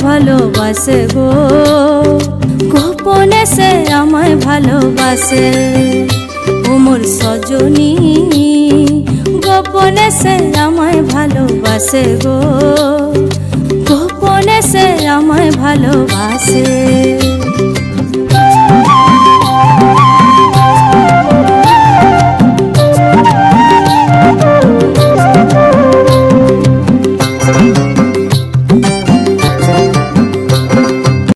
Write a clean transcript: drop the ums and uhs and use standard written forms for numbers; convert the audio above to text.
ভালোবাসে গো, গোপনে সে আমায় ভালোবাসে। ও মোর সজনী গোপনে সে আমায় ভালোবাসে গো, গোপনে সে আমায় ভালোবাসে।